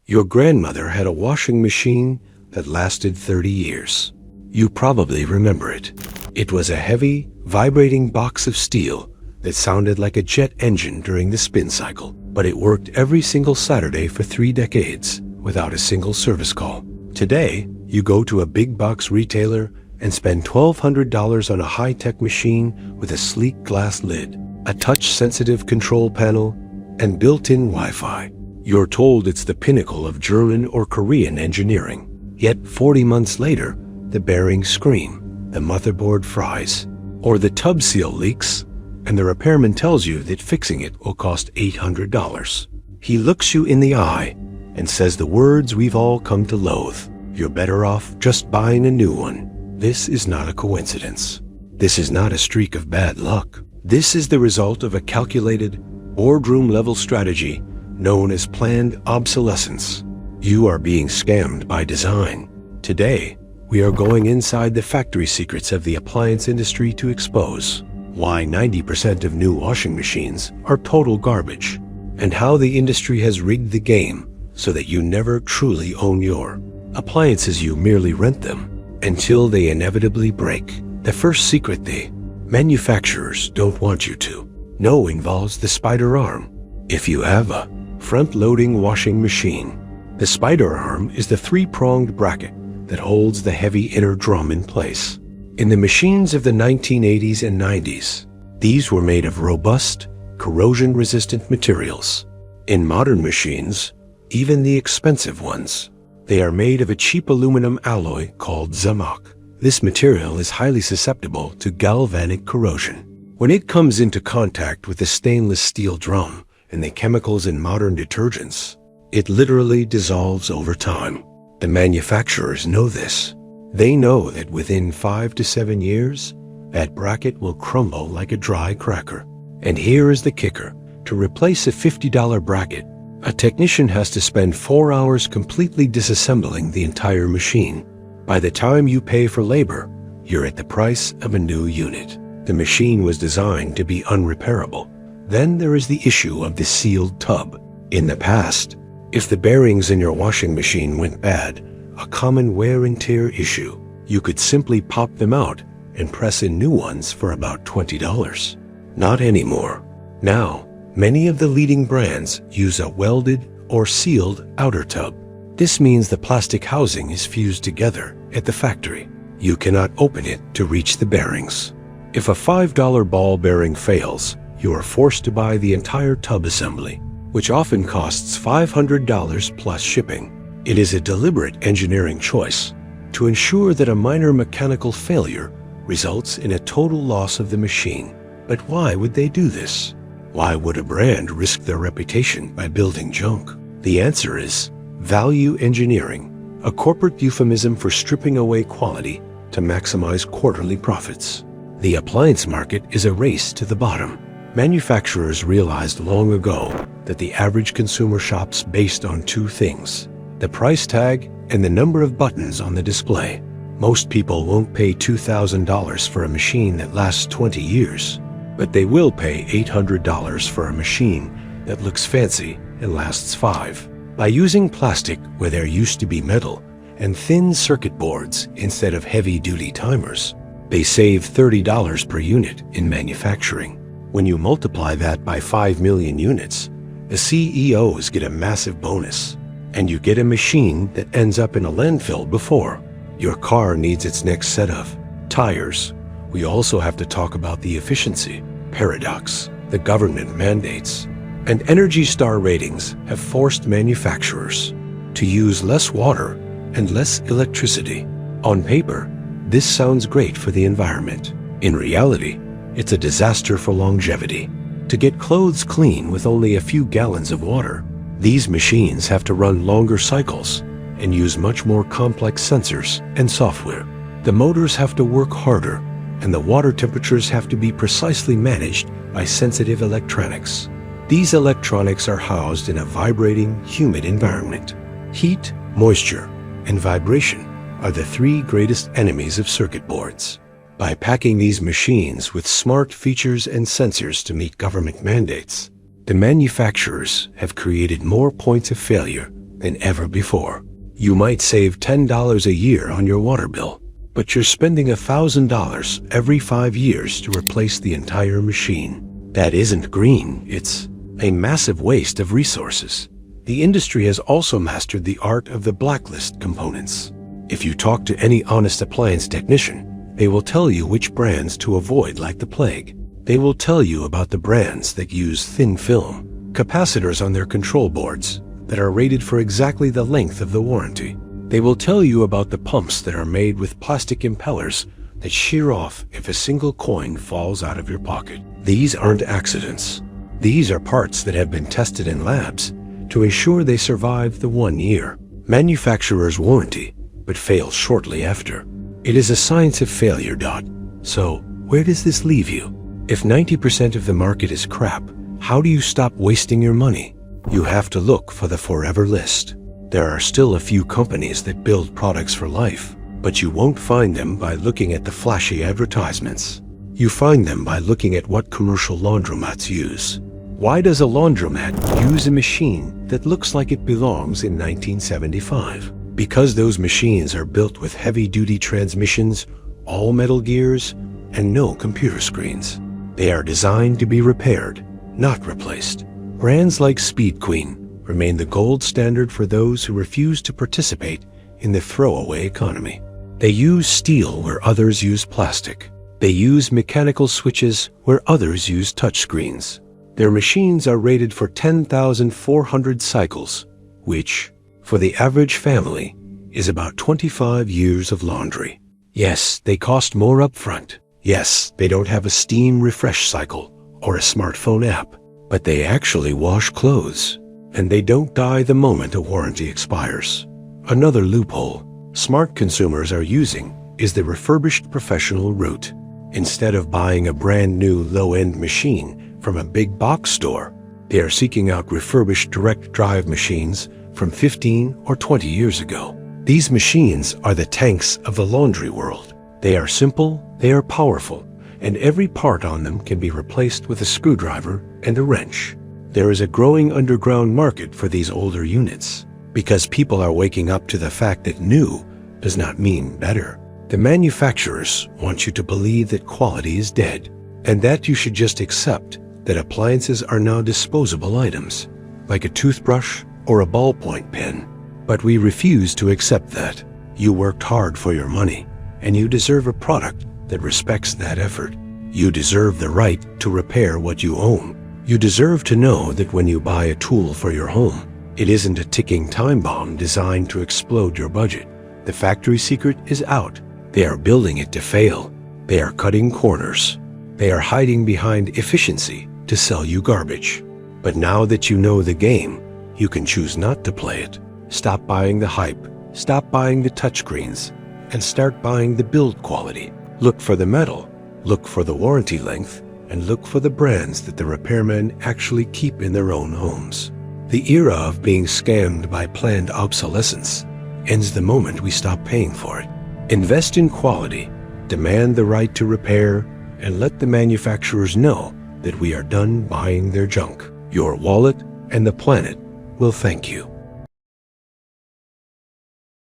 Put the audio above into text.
Your grandmother had a washing machine that lasted 30 years. You probably remember it. It was a heavy, vibrating box of steel that sounded like a jet engine during the spin cycle, but it worked every single Saturday for 3 decades without a single service call. Today, you go to a big box retailer and spend $1,200 on a high-tech machine with a sleek glass lid, a touch-sensitive control panel, and built-in Wi-Fi. You're told it's the pinnacle of German or Korean engineering. Yet 40 months later, the bearings scream, the motherboard fries, or the tub seal leaks, and the repairman tells you that fixing it will cost $800. He looks you in the eye and says the words we've all come to loathe. You're better off just buying a new one. This is not a coincidence. This is not a streak of bad luck. This is the result of a calculated, boardroom-level strategy known as planned obsolescence. You are being scammed by design. Today, we are going inside the factory secrets of the appliance industry to expose why 90% of new washing machines are total garbage, and how the industry has rigged the game so that you never truly own your appliances. You merely rent them until they inevitably break. The first secret the manufacturers don't want you to know involves the spider arm. If you have a front-loading washing machine, the spider arm is the 3-pronged bracket that holds the heavy inner drum in place. In the machines of the 1980s and 90s, these were made of robust, corrosion-resistant materials. In modern machines, even the expensive ones, they are made of a cheap aluminum alloy called zamak. This material is highly susceptible to galvanic corrosion. When it comes into contact with the stainless steel drum and the chemicals in modern detergents, it literally dissolves over time. The manufacturers know this. They know that within 5 to 7 years, that bracket will crumble like a dry cracker. And here is the kicker. To replace a $50 bracket, a technician has to spend 4 hours completely disassembling the entire machine. By the time you pay for labor, you're at the price of a new unit. The machine was designed to be unrepairable. Then there is the issue of the sealed tub. In the past, if the bearings in your washing machine went bad, a common wear and tear issue, you could simply pop them out and press in new ones for about $20. Not anymore. Now, many of the leading brands use a welded or sealed outer tub. This means the plastic housing is fused together at the factory. You cannot open it to reach the bearings. If a $5 ball bearing fails, you are forced to buy the entire tub assembly, which often costs $500 plus shipping. It is a deliberate engineering choice to ensure that a minor mechanical failure results in a total loss of the machine. But why would they do this? Why would a brand risk their reputation by building junk? The answer is value engineering, a corporate euphemism for stripping away quality to maximize quarterly profits. The appliance market is a race to the bottom. Manufacturers realized long ago that the average consumer shops based on 2 things: the price tag and the number of buttons on the display. Most people won't pay $2,000 for a machine that lasts 20 years, but they will pay $800 for a machine that looks fancy and lasts 5. By using plastic where there used to be metal and thin circuit boards instead of heavy-duty timers, they save $30 per unit in manufacturing. When you multiply that by 5 million units, the CEOs get a massive bonus, and you get a machine that ends up in a landfill before your car needs its next set of tires. We also have to talk about the efficiency paradox. The government mandates and Energy Star ratings have forced manufacturers to use less water and less electricity. On paper, this sounds great for the environment. In reality, it's a disaster for longevity. To get clothes clean with only a few gallons of water, these machines have to run longer cycles and use much more complex sensors and software. The motors have to work harder, and the water temperatures have to be precisely managed by sensitive electronics. These electronics are housed in a vibrating, humid environment. Heat, moisture, and vibration are the 3 greatest enemies of circuit boards. By packing these machines with smart features and sensors to meet government mandates, the manufacturers have created more points of failure than ever before. You might save $10 a year on your water bill, but you're spending $1,000 every 5 years to replace the entire machine. That isn't green, it's a massive waste of resources. The industry has also mastered the art of the blacklist components. If you talk to any honest appliance technician, they will tell you which brands to avoid like the plague. They will tell you about the brands that use thin film, capacitors on their control boards that are rated for exactly the length of the warranty. They will tell you about the pumps that are made with plastic impellers that shear off if a single coin falls out of your pocket. These aren't accidents. These are parts that have been tested in labs to ensure they survive the 1 year manufacturer's warranty, but fail shortly after. It is a science of failure, Dot. So, where does this leave you? If 90% of the market is crap, how do you stop wasting your money? You have to look for the forever list. There are still a few companies that build products for life, but you won't find them by looking at the flashy advertisements. You find them by looking at what commercial laundromats use. Why does a laundromat use a machine that looks like it belongs in 1975? Because those machines are built with heavy-duty transmissions, all metal gears, and no computer screens. They are designed to be repaired, not replaced. Brands like Speed Queen remain the gold standard for those who refuse to participate in the throwaway economy. They use steel where others use plastic. They use mechanical switches where others use touchscreens. Their machines are rated for 10,400 cycles, which, for the average family, is about 25 years of laundry. Yes, they cost more upfront. Yes, they don't have a steam refresh cycle or a smartphone app, but they actually wash clothes, and they don't die the moment a warranty expires. Another loophole smart consumers are using is the refurbished professional route. Instead of buying a brand new low-end machine from a big box store, they are seeking out refurbished direct drive machines from 15 or 20 years ago. These machines are the tanks of the laundry world. They are simple, they are powerful, and every part on them can be replaced with a screwdriver and a wrench. There is a growing underground market for these older units because people are waking up to the fact that new does not mean better. The manufacturers want you to believe that quality is dead and that you should just accept that appliances are now disposable items, like a toothbrush or a ballpoint pen. But we refuse to accept that. You worked hard for your money, and you deserve a product that respects that effort. You deserve the right to repair what you own. You deserve to know that when you buy a tool for your home, it isn't a ticking time bomb designed to explode your budget. The factory secret is out. They are building it to fail. They are cutting corners. They are hiding behind efficiency to sell you garbage. But now that you know the game, you can choose not to play it. Stop buying the hype, stop buying the touchscreens, and start buying the build quality. Look for the metal, look for the warranty length, and look for the brands that the repairmen actually keep in their own homes. The era of being scammed by planned obsolescence ends the moment we stop paying for it. Invest in quality, demand the right to repair, and let the manufacturers know that we are done buying their junk. Your wallet and the planet will thank you.